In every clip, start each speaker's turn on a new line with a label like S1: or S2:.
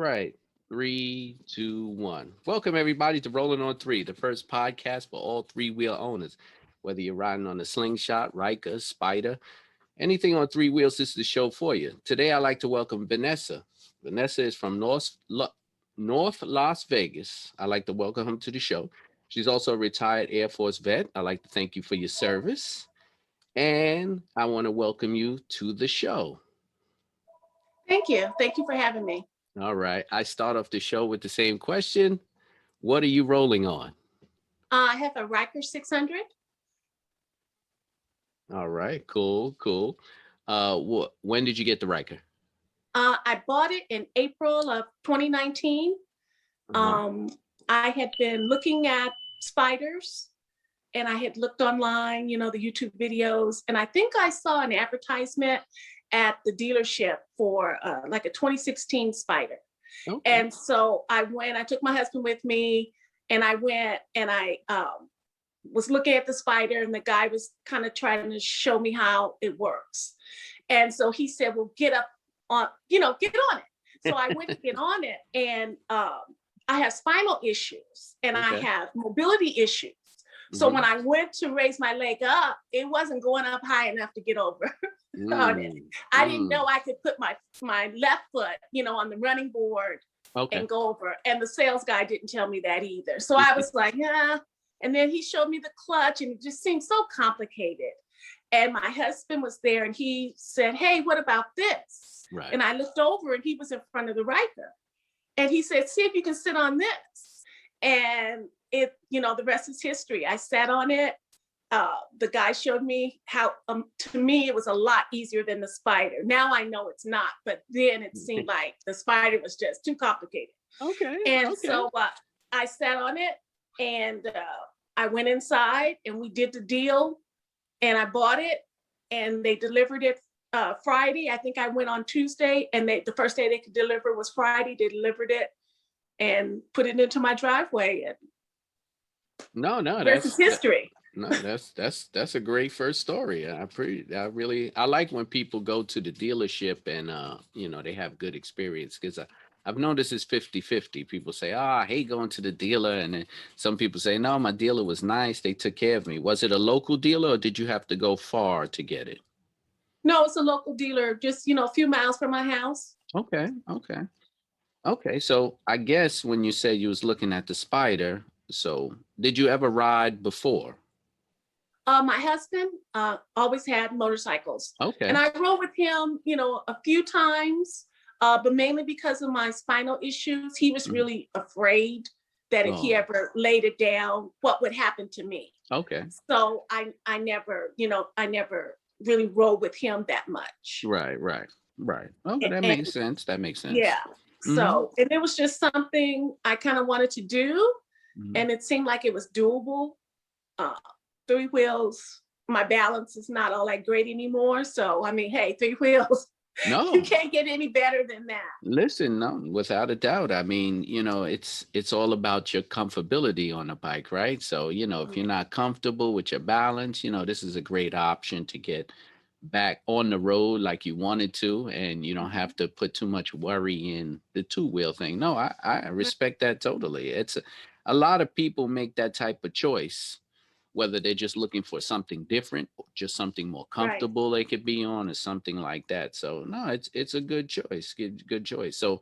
S1: right. Three, two, one. Welcome, everybody, to Rolling on Three, the first podcast for all three-wheel owners. Whether you're riding on a slingshot, Ryker, Spider, anything on three wheels, this is the show for you. Today, I'd like to welcome Vanessa. Vanessa is from North Las Vegas. I'd like to welcome him to the show. She's also a retired Air Force vet. I'd like to thank you for your service. And I want to welcome you to the show.
S2: Thank you. Thank you for having me.
S1: All right. I start off the show with the same question. What are you rolling on?
S2: I have a Ryker 600.
S1: All right. Cool. Cool. When did you get the Riker?
S2: I bought it in April of 2019.
S1: Uh-huh.
S2: I had been looking at spiders and I had looked online, the YouTube videos, and I think I saw an advertisement at the dealership for like a 2016 spider.
S1: Okay.
S2: And so I took my husband with me, and I went and I was looking at the spider, and the guy was kind of trying to show me how it works. And so he said, well, get up on, get on it. So I went to get on it, and I have spinal issues and I have mobility issues. So when I went to raise my leg up, it wasn't going up high enough to get over on it. I didn't know I could put my left foot, on the running board and go over. And the sales guy didn't tell me that either. So I was like, yeah. And then he showed me the clutch, and it just seemed so complicated. And my husband was there, and he said, hey, what about this?
S1: Right.
S2: And I looked over, and he was in front of the Ryker. And he said, see if you can sit on this. And it, the rest is history. I sat on it. The guy showed me how, to me, it was a lot easier than the spider. Now I know it's not, but then it seemed like the spider was just too complicated.
S1: Okay.
S2: And so I sat on it, and I went inside, and we did the deal, and I bought it, and they delivered it Friday. I think I went on Tuesday, and the first day they could deliver was Friday. They delivered it and put it into my driveway. And
S1: no,
S2: that's history.
S1: No, that's a great first story. I like when people go to the dealership and they have good experience, because I've noticed it's 50-50. People say, I hate going to the dealer, and then some people say, no, my dealer was nice, they took care of me. Was it a local dealer, or did you have to go far to get it?
S2: No, it's a local dealer, just a few miles from my house.
S1: Okay. So I guess when you said you was looking at the spider, so did you ever ride before?
S2: My husband always had motorcycles.
S1: Okay.
S2: And I rode with him, a few times, but mainly because of my spinal issues. He was really afraid that if he ever laid it down, what would happen to me. Okay. So I never really rode with him that much.
S1: Right. Okay, that makes sense.
S2: Yeah. So, and it was just something I kind of wanted to do, and it seemed like it was doable. Three wheels, my balance is not all that great anymore. So, I mean, hey, three wheels,
S1: no,
S2: you can't get any better than that.
S1: Listen, no, without a doubt. I mean, it's all about your comfortability on a bike, right? So, if you're not comfortable with your balance, this is a great option to get back on the road like you wanted to, and you don't have to put too much worry in the two-wheel thing. No, I respect that totally. It's a lot of people make that type of choice, whether they're just looking for something different or just something more comfortable they could be on, or something like that. So no, it's a good choice. Good choice. So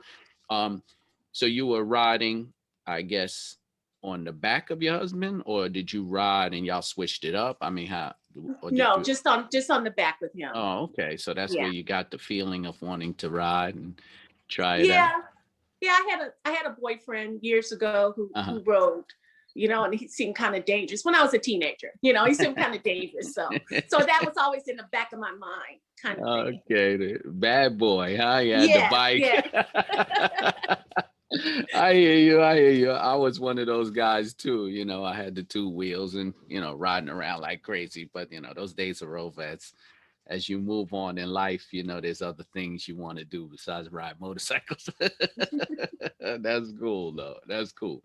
S1: so you were riding, I guess, on the back of your husband, or did you ride and y'all switched it up? I mean, how?
S2: No, just on the back with him.
S1: Oh, okay. So that's where you got the feeling of wanting to ride and try it out.
S2: Yeah, I had a boyfriend years ago who rode, and he seemed kind of dangerous when I was a teenager. He seemed kind of dangerous. So that was always in the back of my mind, kind of thing.
S1: Okay, the bad boy, huh? Yeah, the bike.
S2: Yeah.
S1: I hear you. I was one of those guys too. I had the two wheels and, riding around like crazy. But, those days are over. As you move on in life, there's other things you want to do besides ride motorcycles. That's cool, though. That's cool.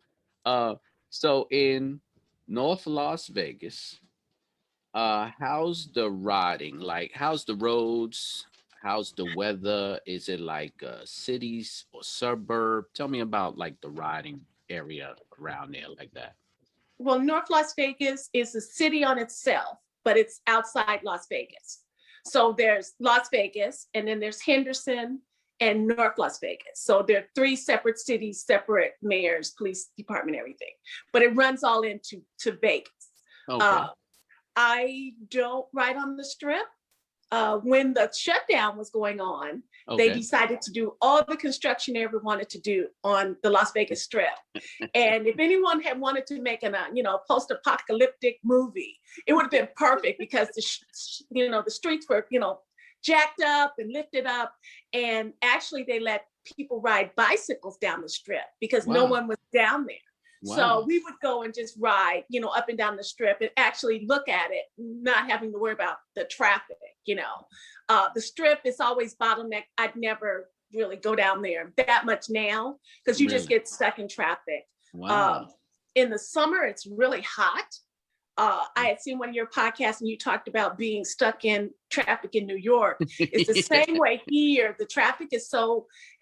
S1: So in North Las Vegas, how's the riding? Like, how's the roads? how's the weather? Is it like cities or suburb? Tell me about like the riding area around there like that.
S2: Well, North Las Vegas is a city on itself, but it's outside Las Vegas. So there's Las Vegas, and then there's Henderson and North Las Vegas. So there are three separate cities, separate mayors, police department, everything. But it runs all into Vegas.
S1: Okay.
S2: I don't ride on the strip. When the shutdown was going on, they
S1: Okay.
S2: decided to do all the construction they ever wanted to do on the Las Vegas Strip. And if anyone had wanted to make an, post-apocalyptic movie, it would have been perfect because the streets were, jacked up and lifted up. And actually, they let people ride bicycles down the strip because no
S1: Wow.
S2: one was down there.
S1: Wow.
S2: So we would go and just ride, up and down the strip and actually look at it, not having to worry about the traffic, The strip is always bottlenecked. I'd never really go down there that much now because you just
S1: Really?
S2: get stuck in traffic.
S1: Wow.
S2: In the summer, it's really hot. I had seen one of your podcasts and you talked about being stuck in traffic in New York. It's the same way here. The traffic is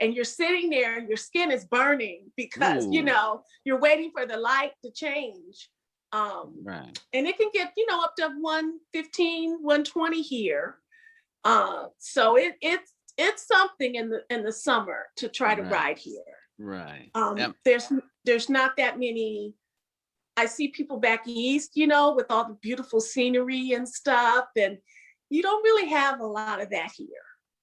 S2: and you're sitting there and your skin is burning because,
S1: Ooh.
S2: You're waiting for the light to change.
S1: Right.
S2: And it can get, up to 115, 120 here. So it's something in the summer to try to
S1: Right.
S2: ride here.
S1: Right.
S2: There's not that many. I see people back east, with all the beautiful scenery and stuff, and you don't really have a lot of that here.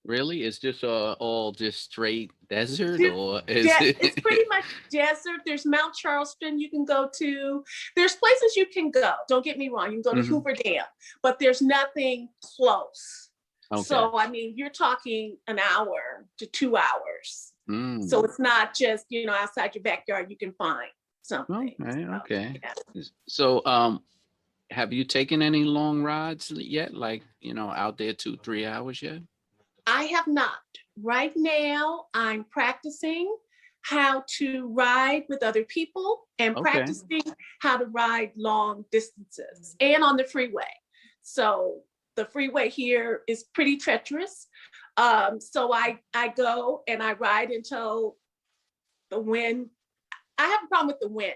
S1: Really? Is this all just straight desert,
S2: Just-
S1: or is
S2: It's
S1: it?
S2: pretty much desert. There's Mount Charleston you can go to. There's places you can go. Don't get me wrong. You can go to
S1: Mhm.
S2: Hoover Dam, but there's nothing close.
S1: Okay.
S2: So, you're talking an hour to 2 hours.
S1: Mm.
S2: So it's not just, outside your backyard, you can find something.
S1: Okay.
S2: So,
S1: Okay.
S2: yeah.
S1: So, have you taken any long rides yet? Like, out there 2, 3 hours yet?
S2: I have not. Right now, I'm practicing how to ride with other people and
S1: Okay.
S2: practicing how to ride long distances and on the freeway. So the freeway here is pretty treacherous. So I go and I ride until the wind. I have a problem with the wind.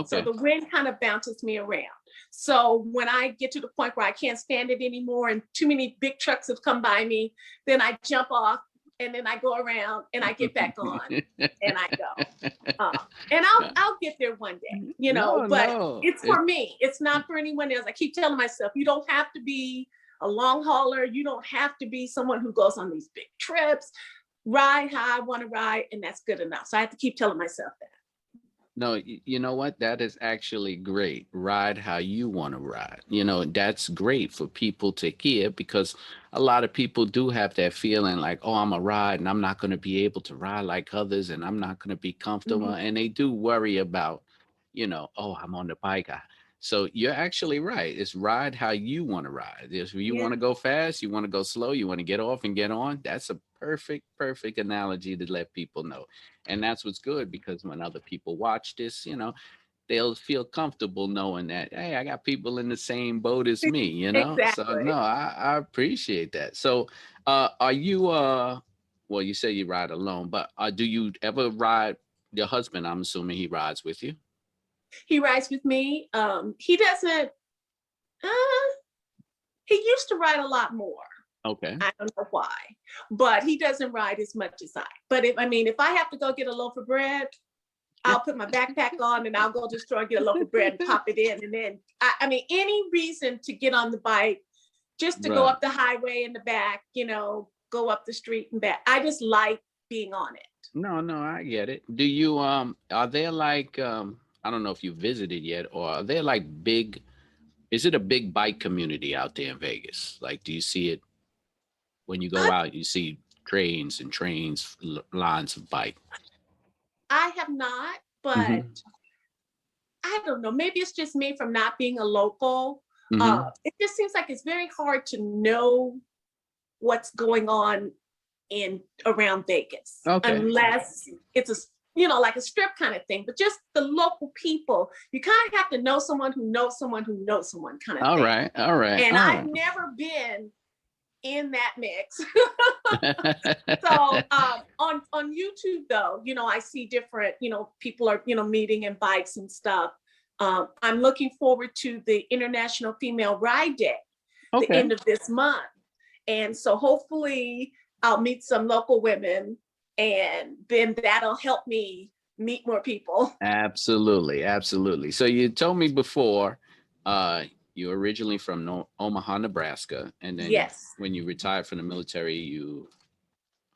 S2: So
S1: Okay.
S2: the wind kind of bounces me around. So when I get to the point where I can't stand it anymore and too many big trucks have come by me, then I jump off and then I go around and I get back on and I go. And I'll get there one day,
S1: No,
S2: but
S1: no.
S2: it's for me. It's not for anyone else. I keep telling myself, you don't have to be a long hauler. You don't have to be someone who goes on these big trips. Ride how I want to ride, and that's good enough. So I have to keep telling myself that.
S1: No, you know what? That is actually great. Ride how you want to ride. That's great for people to hear because a lot of people do have that feeling like, oh, I'm a ride and I'm not going to be able to ride like others and I'm not going to be comfortable.
S2: Mhm.
S1: And they do worry about, oh, I'm on the bike. So you're actually right. It's ride how you want to ride. If you
S2: Yeah.
S1: want to go fast, you want to go slow, you want to get off and get on. That's a perfect analogy to let people know. And that's what's good because when other people watch this, they'll feel comfortable knowing that, hey, I got people in the same boat as me. So
S2: Exactly.
S1: no, I appreciate that. So are you well, you say you ride alone, but do you ever ride your husband? I'm assuming he rides with you.
S2: He rides with me. He doesn't. Uh, he used to ride a lot more.
S1: Okay.
S2: I don't know why, but he doesn't ride as much as I. But if I have to go get a loaf of bread, I'll put my backpack on and I'll go to the store and get a loaf of bread and pop it in. And then, any reason to get on the bike, just to go
S1: Right.
S2: up the highway in the back, go up the street and back. I just like being on it.
S1: No, I get it. Do you are there like I don't know if you visited yet, or are there like big, is it a big bike community out there in Vegas? Like, do you see it when you go
S2: I,
S1: out, you see trains, lines of bike?
S2: I have not, but
S1: Hmm.
S2: I don't know. Maybe it's just me from not being a local.
S1: Hmm.
S2: It just seems like it's very hard to know what's going on in around Vegas,
S1: Okay.
S2: unless it's like a strip kind of thing. But just the local people, you kind of have to know someone who knows someone who knows someone kind of
S1: All
S2: thing.
S1: right. All right.
S2: And
S1: All
S2: I've
S1: right.
S2: never been in that mix. So on YouTube though, I see different, people are, meeting and bikes and stuff. I'm looking forward to the International Female Ride Day, the
S1: Okay.
S2: end of this month. And so hopefully I'll meet some local women, and then that'll help me meet more people.
S1: Absolutely, absolutely. So you told me before, you're originally from Omaha, Nebraska, and then
S2: Yes,
S1: when you retired from the military, you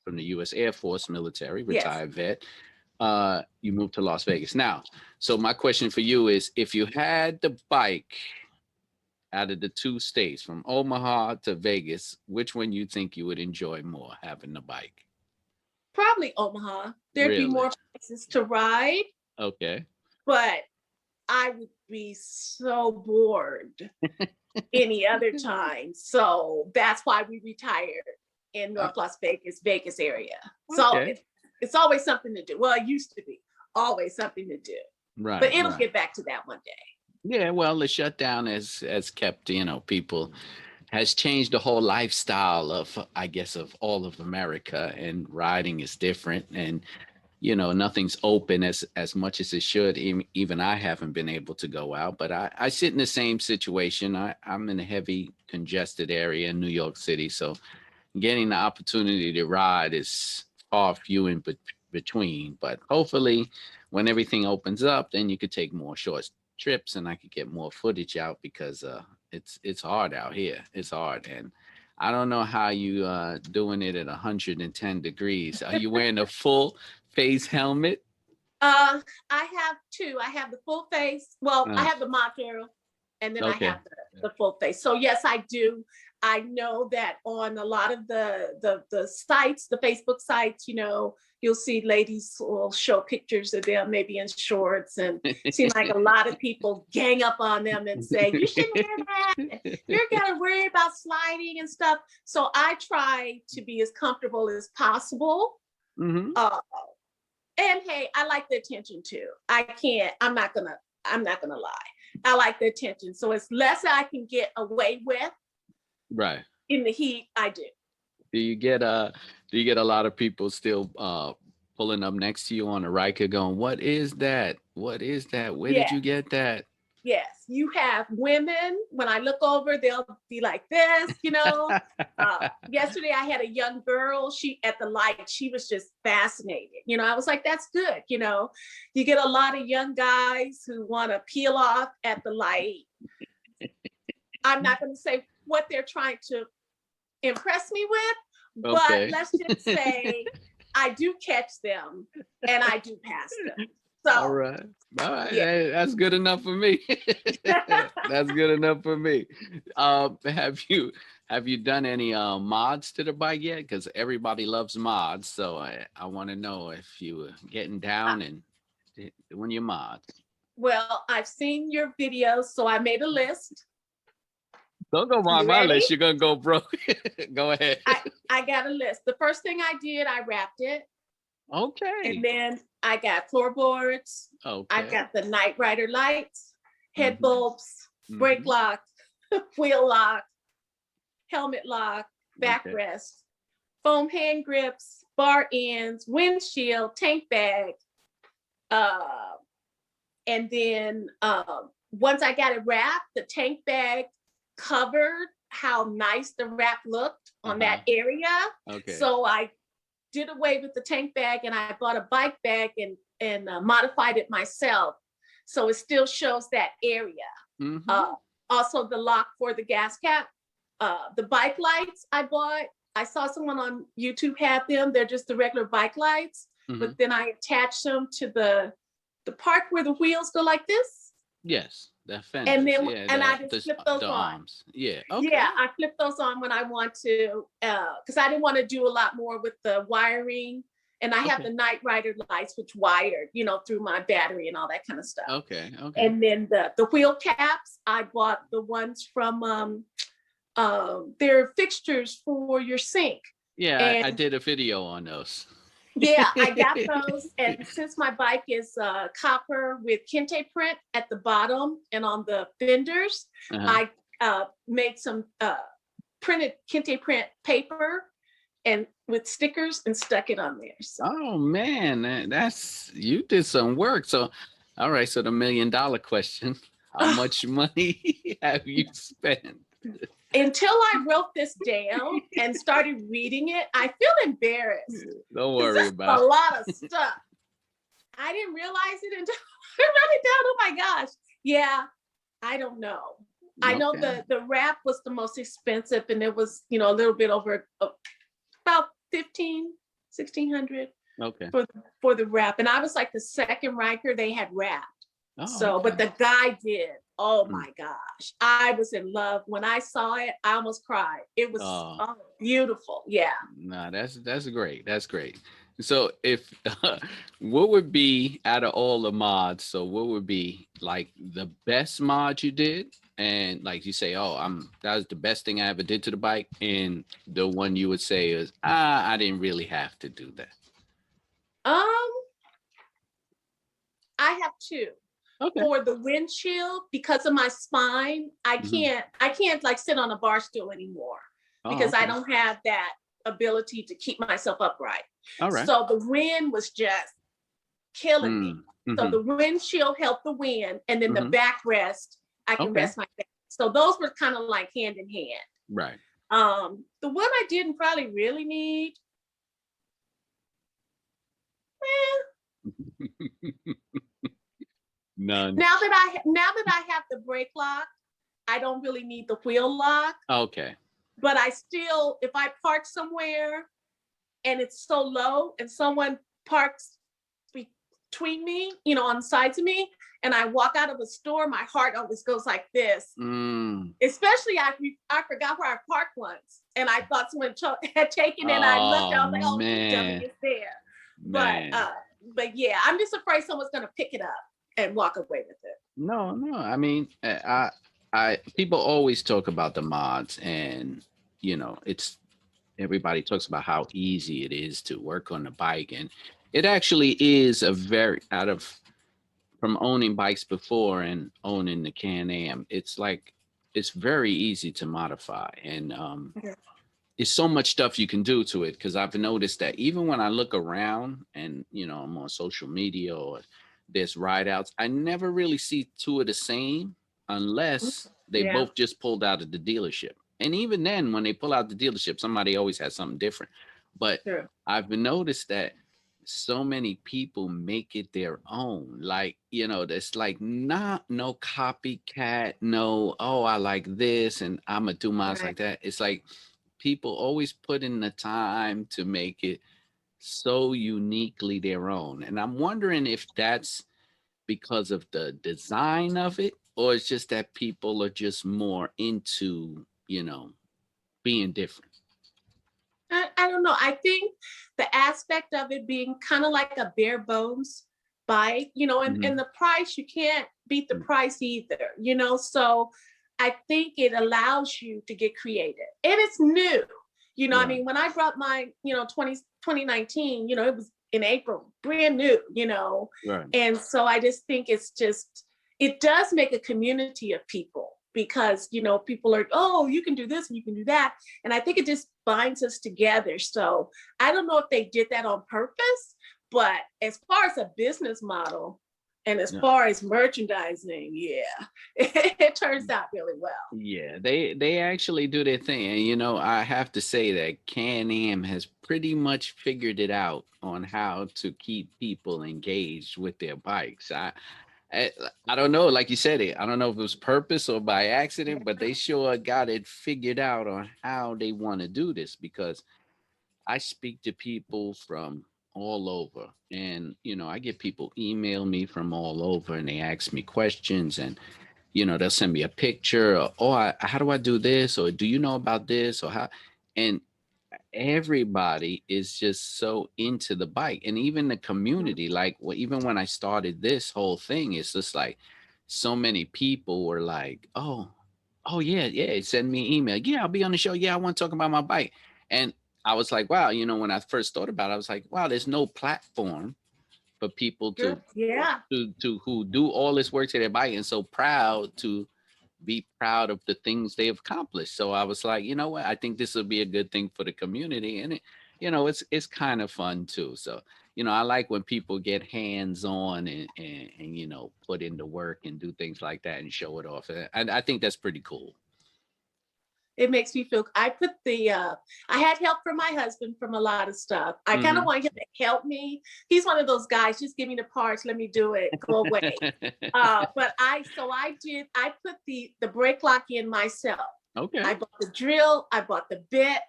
S1: from the U.S. Air Force military,
S2: yes.
S1: retired vet. You moved to Las Vegas. Now, so my question for you is, if you had the bike out of the two states, from Omaha to Vegas, which one you think you would enjoy more having the bike?
S2: Probably Omaha. There'd be
S1: Really?
S2: more places to ride,
S1: Okay.
S2: but I would be so bored any other time. So that's why we retired in
S1: Uh,
S2: North Las Vegas, Vegas area. So
S1: okay.
S2: it's always something to do. Well, it used to be always something to do, but
S1: Right,
S2: it'll
S1: right.
S2: get back to that one day.
S1: Yeah, well, the shutdown has kept, people, has changed the whole lifestyle of, I guess, of all of America, and riding is different, and nothing's open as much as it should. Even I haven't been able to go out, but I sit in the same situation. I'm in a heavy congested area in New York City, so getting the opportunity to ride is far few in between. But hopefully, when everything opens up, then you could take more short trips, and I could get more footage out, because it's hard out here. It's hard, and I don't know how you doing it at 110 degrees. Are you wearing a full face helmet?
S2: Uh, I have two. I have the full face. Well, I
S1: Uh,
S2: have the module, and then I
S1: okay.
S2: have the full face. So yes, I do. I know that on a lot of the sites, the Facebook sites, you'll see ladies will show pictures of them maybe in shorts, and seem like a lot of people gang up on them and say you shouldn't wear that. You're gonna worry about sliding and stuff. So I try to be as comfortable as possible.
S1: Hmm.
S2: Uh, and hey, I like the attention too. I'm not gonna lie. I like the attention. So it's less I can get away with
S1: Right.
S2: in the heat, I do.
S1: Do you get a lot of people still pulling up next to you on a Riker going, "What is that? What is that? Where did
S2: Yeah.
S1: you get that?"
S2: Yes. You have women, when I look over, they'll be like this. Yesterday I had a young girl, she at the light, she was just fascinated. I was like, that's good. You get a lot of young guys who want to peel off at the light. I'm not going to say what they're trying to impress me with, but
S1: Okay.
S2: let's just say I do catch them and I do pass them.
S1: All
S2: So
S1: right. All right.
S2: yeah.
S1: Hey, that's good enough for me. That's good enough for me. Have you done any mods to the bike yet? Because everybody loves mods. So I want to know if you were getting
S2: Uh,
S1: down and doing your mods.
S2: well, I've seen your videos, so I made a list.
S1: Don't go
S2: You
S1: on my
S2: ready?
S1: list. You're gonna go broke. Go ahead.
S2: I got a list. The first thing I did, I wrapped it, and
S1: Okay.
S2: then I got floorboards. I
S1: Okay.
S2: got the Night Rider lights, head
S1: Hmm.
S2: bulbs, brake
S1: Hmm.
S2: lock, wheel lock, helmet lock,
S1: Okay.
S2: backrest, foam hand grips, bar ends, windshield, tank bag. Uh, and then once I got it wrapped, the tank bag covered how nice the wrap looked on
S1: Uh-huh.
S2: that area.
S1: Okay.
S2: So I did away with the tank bag and I bought a bike bag and modified it myself. So it still shows that area.
S1: Hmm.
S2: Uh, Also the lock for the gas cap. The bike lights I bought, I saw someone on YouTube had them. They're just the regular bike lights,
S1: Hmm.
S2: but then I attached them to the part where the wheels go like this.
S1: Yes, the
S2: And
S1: fenders.
S2: then
S1: Yeah,
S2: and I
S1: the
S2: just
S1: the
S2: flip those
S1: the
S2: on.
S1: arms. Yeah.
S2: Yeah,
S1: Okay.
S2: I flip those on when I want to, because I didn't want to do a lot more with the wiring. And I have
S1: Okay.
S2: the Night Rider lights, which wired, through my battery and all that kind of stuff.
S1: Okay. Okay.
S2: And then the wheel caps, I bought the ones from they're fixtures for your sink.
S1: Yeah, I
S2: And
S1: did a video on those.
S2: yeah, I got those. And since my bike is copper with kente print at the bottom and on the fenders,
S1: Uh-huh.
S2: I made some printed kente print paper and with stickers and stuck it on there. So
S1: Oh man, that's you did some work. So, all right. So the $1 million question: how much money have you spent?
S2: until I wrote this down and started reading it, I feel embarrassed
S1: Don't
S2: because
S1: worry
S2: this is
S1: about
S2: a
S1: it.
S2: lot of stuff. I didn't realize it until I wrote it down. Oh my gosh. Yeah, I don't know. I know
S1: Okay.
S2: the wrap was the most expensive, and it was, a little bit over about 1600
S1: Okay.
S2: for the wrap. And I was like the second Riker they had wrapped.
S1: Oh,
S2: So, but
S1: okay.
S2: the guy did. Oh
S1: Mm.
S2: my gosh. I was in love. When I saw it, I almost cried. It was
S1: Oh,
S2: beautiful. Yeah.
S1: no, that's great. That's great. So, if what would be out of all the mods? So, what would be like the best mod you did? And like you say, oh, that was the best thing I ever did to the bike. And the one you would say is, I didn't really have to do that.
S2: Um, I have two.
S1: Okay.
S2: For the windshield, because of my spine, I
S1: Hmm.
S2: can't like sit on a bar stool anymore
S1: Oh,
S2: because I
S1: okay.
S2: don't have that ability to keep myself upright.
S1: All right.
S2: So the wind was just killing me.
S1: Mm.
S2: So
S1: Hmm.
S2: the windshield helped the wind, and then the
S1: Hmm.
S2: backrest, I can
S1: Okay.
S2: rest my back. So those were kind of like hand in hand.
S1: Right.
S2: The one I didn't probably really need, eh,
S1: None.
S2: now that I have the brake lock, I don't really need the wheel lock.
S1: Okay.
S2: But I still, if I park somewhere and it's so low and someone parks between me, on the sides of me, and I walk out of a store, my heart always goes like this.
S1: Mm.
S2: Especially I forgot where I parked once, and I thought someone had taken it. And I looked, I
S1: Oh
S2: was like, "Oh, you dummy,
S1: man,
S2: it's there." But
S1: man.
S2: yeah, I'm just afraid someone's gonna pick it up and walk away with it.
S1: No, no. I mean, people always talk about the mods, and it's everybody talks about how easy it is to work on the bike, and it actually is a very out of from owning bikes before and owning the Can Am. It's like it's very easy to modify, and
S2: Okay.
S1: it's so much stuff you can do to it because I've noticed that even when I look around and I'm on social media or there's ride outs, I never really see two of the same unless they
S2: Yeah,
S1: both just pulled out of the dealership. And even then, when they pull out the dealership, somebody always has something different. But
S2: true.
S1: I've noticed that so many people make it their own. Like, there's like not no copycat, no, oh, I like this and I'm gonna do mine
S2: Right.
S1: like that. It's like people always put in the time to make it so uniquely their own. And I'm wondering if that's because of the design of it, or it's just that people are just more into, being different.
S2: I don't know. I think the aspect of it being kind of like a bare bones bike, and
S1: Hmm.
S2: the price, you can't beat the price either. So I think it allows you to get creative. And it's new. I
S1: Right.
S2: mean, when I brought my, 2019, it was in April, brand new.
S1: Right.
S2: And so I just think it does make a community of people because, people are, oh, you can do this and you can do that. And I think it just binds us together. So I don't know if they did that on purpose, but as far as a business model and as
S1: Yeah.
S2: far as merchandising, yeah, it turns out really well.
S1: Yeah, they actually do their thing. And I have to say that Can Am has pretty much figured it out on how to keep people engaged with their bikes. I, I don't know, like you said it. I don't know if it was purpose or by accident, but they sure got it figured out on how they want to do this because I speak to people from all over, and I get people email me from all over, and they ask me questions, and they'll send me a picture, or oh, how do I do this, or do you know about this, or how, and everybody is just so into the bike, and even the community. Like, well, even when I started this whole thing, it's just like so many people were like, oh yeah, yeah, send me an email, yeah, I'll be on the show, yeah, I want to talk about my bike. And I was like, wow, when I first thought about it, I was like, wow, there's no platform for people
S2: Good. Yeah.
S1: to who do all this work to their bike and so proud to be proud of the things they've accomplished. So I was like, you know what, I think this will be a good thing for the community, and it's kind of fun too. So I like when people get hands on and put in the work and do things like that and show it off. And I think that's pretty cool.
S2: It makes me feel, I had help from my husband from a lot of stuff. I kind of
S1: Hmm.
S2: want him to help me. He's one of those guys, just give me the parts, let me do it, go away. But I put the brake lock in myself.
S1: Okay.
S2: I bought the drill, I bought the bit,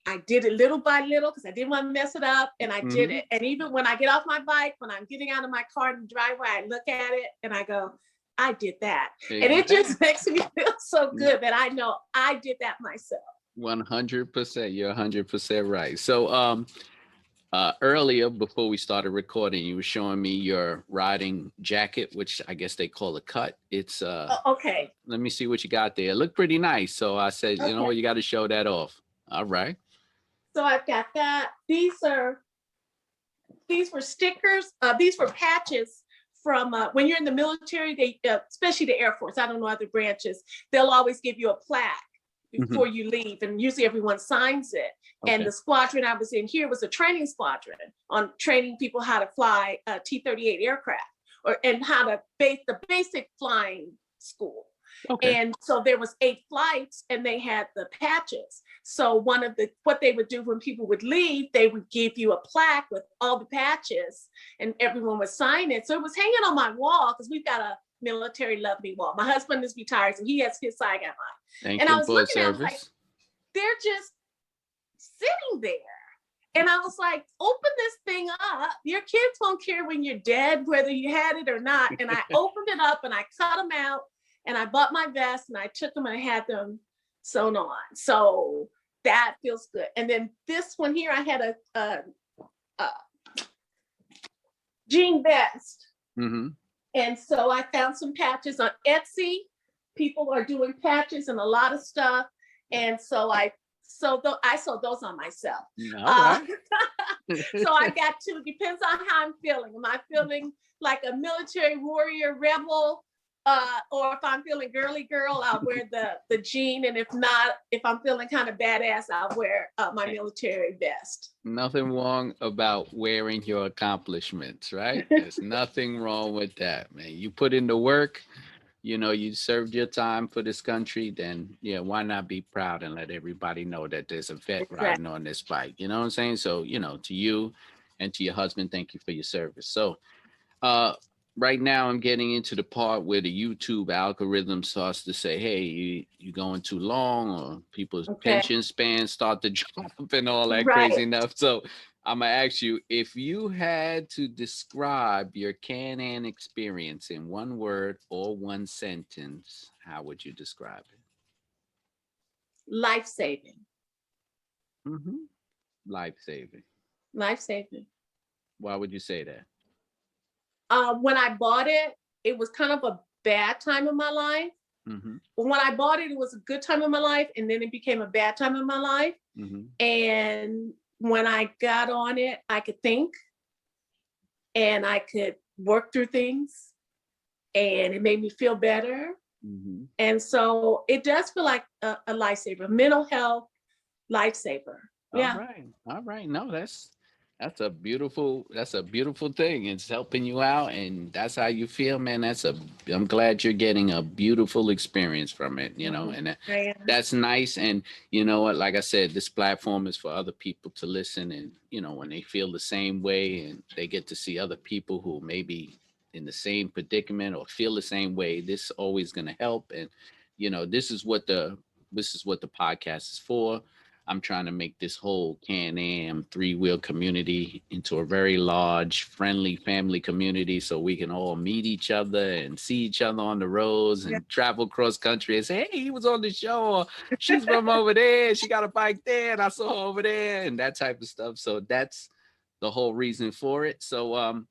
S2: I did it little by little because I didn't want to mess it up, and I did
S1: Hmm.
S2: it. And even when I get off my bike, when I'm getting out of my car in the driveway, I look at it and I go, I did that. And it just makes me feel so good that I know I did that myself.
S1: 100%. You're 100% right. So, earlier before we started recording, you were showing me your riding jacket, which I guess they call a cut. It's
S2: Okay.
S1: let me see what you got there. It looked pretty nice. So I said, you know
S2: Okay.
S1: what, you got to show that off. All right.
S2: So I've got that. These were stickers. These were patches from when you're in the military. They, especially the Air Force, I don't know other branches, they'll always give you a plaque
S1: Hmm.
S2: before you leave, and usually everyone signs it. And
S1: Okay.
S2: the squadron I was in here was a training squadron on training people how to fly T-38 aircraft, and how to the basic flying school.
S1: Okay.
S2: And so there was 8 flights, and they had the patches. So what they would do when people would leave, they would give you a plaque with all the patches, and everyone would sign it. So it was hanging on my wall because we've got a military love me wall. My husband is retired, so he has his side, I got mine.
S1: Thank
S2: And I
S1: you
S2: was
S1: for the
S2: looking at it, I was like,
S1: service.
S2: they're just sitting there. And I was like, open this thing up. Your kids won't care when you're dead, whether you had it or not. And I opened it up and I cut them out, and I bought my vest and I took them and I had them sewn on. So that feels good. And then this one here, I had a jean vest.
S1: Hmm.
S2: And so I found some patches on Etsy. People are doing patches and a lot of stuff. And so I sold those on myself.
S1: All right.
S2: So I got to, depends on how I'm feeling. Am I feeling like a military warrior rebel? Or if I'm feeling girly girl, I'll wear the jean. And if not, if I'm feeling kind of badass, I'll wear my military vest.
S1: Nothing wrong about wearing your accomplishments, right? There's nothing wrong with that, man. You put in the work, you served your time for this country, then yeah, why not be proud and let everybody know that there's a vet
S2: Exactly.
S1: riding on this bike? You know what I'm saying? So, to you and to your husband, thank you for your service. So, uh, right now I'm getting into the part where the YouTube algorithm starts to say, hey, you going too long, or people's
S2: Okay.
S1: pension spans start to drop and all that crazy
S2: Right.
S1: stuff. So I'm gonna ask you, if you had to describe your Can Am experience in one word or one sentence, how would you describe it?
S2: Life saving.
S1: Hmm. Life saving.
S2: Life saving.
S1: Why would you say that?
S2: When I bought it, it was kind of a bad time in my life.
S1: Hmm.
S2: But when I bought it, it was a good time in my life, and then it became a bad time in my life.
S1: Hmm.
S2: And when I got on it, I could think and I could work through things, and it made me feel better.
S1: Hmm.
S2: And so it does feel like a lifesaver, mental health lifesaver.
S1: All
S2: Yeah.
S1: right. All right. No, that's a beautiful thing. It's helping you out, and that's how you feel, man. I'm glad you're getting a beautiful experience from it,
S2: Mhm.
S1: and
S2: Yeah.
S1: that's nice. And you know what, like I said, this platform is for other people to listen, and when they feel the same way and they get to see other people who maybe in the same predicament or feel the same way, this is always going to help. And this is what the podcast is for. I'm trying to make this whole Can Am three-wheel community into a very large, friendly family community, so we can all meet each other and see each other on the roads
S2: Yeah.
S1: and travel cross country and say, hey, he was on the show, or she's from over there, she got a bike there, and I saw her over there, and that type of stuff. So that's the whole reason for it. So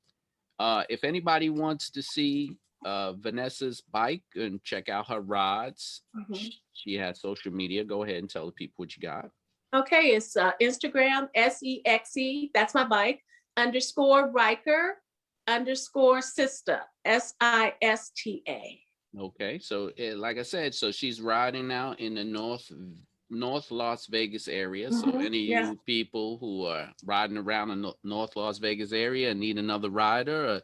S1: if anybody wants to see Vanessa's bike and check out her rides,
S2: Mhm.
S1: she has social media. Go ahead and tell the people what you got.
S2: Okay, it's Instagram, SEXE, that's my bike, _Ryker, _Sista, SISTA.
S1: Okay, so like I said, so she's riding now in the North Las Vegas area. So any of
S2: Yeah.
S1: you people who are riding around the North Las Vegas area and need another rider,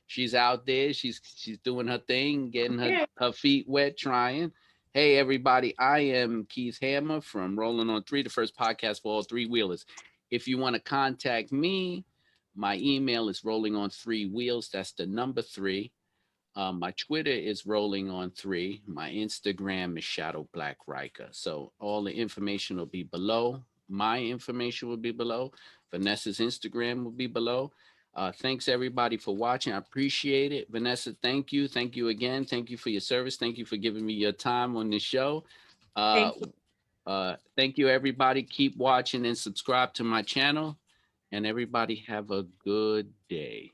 S1: she's out there. She's doing her thing, getting
S2: Yeah.
S1: her feet wet, trying. Hey everybody, I am Keith Hammer from Rolling on Three, the first podcast for all three wheelers. If you want to contact me, my email is rolling on three wheels. That's the number three. My Twitter is rolling on three. My Instagram is Shadow Black Riker. So all the information will be below. My information will be below. Vanessa's Instagram will be below. Thanks everybody for watching. I appreciate it. Vanessa, thank you. Thank you again. Thank you for your service. Thank you for giving me your time on this show. Uh,
S2: Thank you.
S1: thank you everybody. Keep watching and subscribe to my channel. And everybody have a good day.